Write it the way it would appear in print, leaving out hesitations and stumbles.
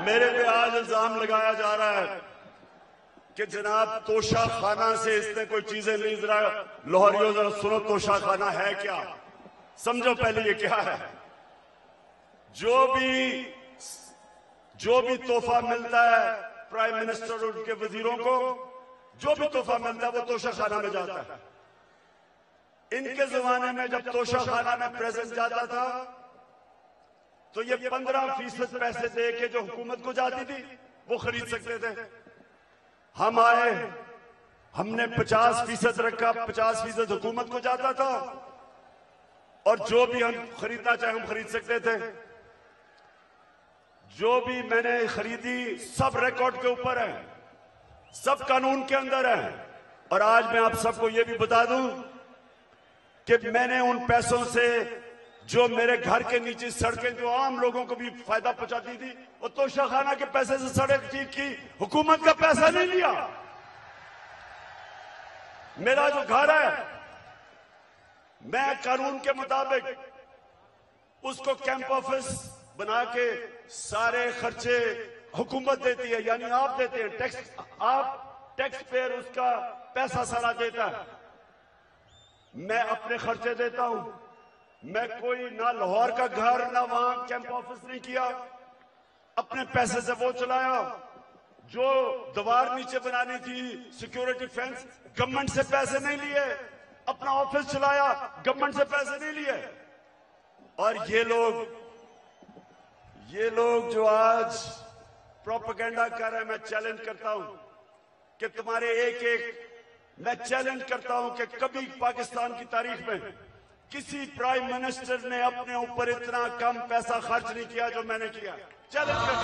میرے پہ آج الزام لگایا جا رہا ہے کہ جناب توشہ خانہ سے اس نے کوئی چیزیں لی. ذرا لاہوریوں ذرا سنو توشہ خانہ ہے کیا, سمجھو پہلے یہ کیا ہے. جو بھی تحفہ ملتا ہے پرائم منسٹر اور ان کے وزیروں کو, جو بھی تحفہ ملتا ہے وہ توشہ خانہ میں جاتا ہے. ان کے زمانے میں جب توشہ خانہ میں پریزنٹ جاتا تھا تو یہ 15% پیسے دے کے جو حکومت کو جاتی تھی وہ خرید سکتے تھے. ہم آئے, ہم نے 50% رکھا, 50% حکومت کو جاتا تھا اور جو بھی ہم خریدنا چاہیں ہم خرید سکتے تھے. جو بھی میں نے خریدی سب ریکارڈ کے اوپر ہے, سب قانون کے اندر ہے. اور آج میں آپ سب کو یہ بھی بتا دوں کہ میں نے ان پیسوں سے جو میرے گھر کے نیچے سڑکیں جو عام لوگوں کو بھی فائدہ پہنچاتی تھی وہ توشہ خانہ کے پیسے سے سڑک ٹھیک کی, حکومت کا پیسہ نہیں لیا. میرا جو گھر ہے میں قانون کے مطابق اس کو کیمپ آفس بنا کے سارے خرچے حکومت دیتی ہے, یعنی آپ دیتے ہیں ٹیکس, آپ ٹیکس پیئر اس کا پیسہ سارا دیتا ہے. میں اپنے خرچے دیتا ہوں. میں کوئی نہ لاہور کا گھر نہ وہاں کیمپ آفس نہیں کیا, اپنے پیسے سے وہ چلایا. جو دیوار نیچے بنانی تھی سیکیورٹی فینس, گورنمنٹ سے پیسے نہیں لیے, اپنا آفس چلایا, گورنمنٹ سے پیسے نہیں لیے. اور یہ لوگ جو آج پروپیگنڈا کر رہے ہیں, میں چیلنج کرتا ہوں کہ تمہارے میں چیلنج کرتا ہوں کہ کبھی پاکستان کی تاریخ میں کسی پرائم منسٹر نے اپنے اوپر اتنا کم پیسہ خرچ نہیں کیا جو میں نے کیا. چیلنج کرتا ہوں.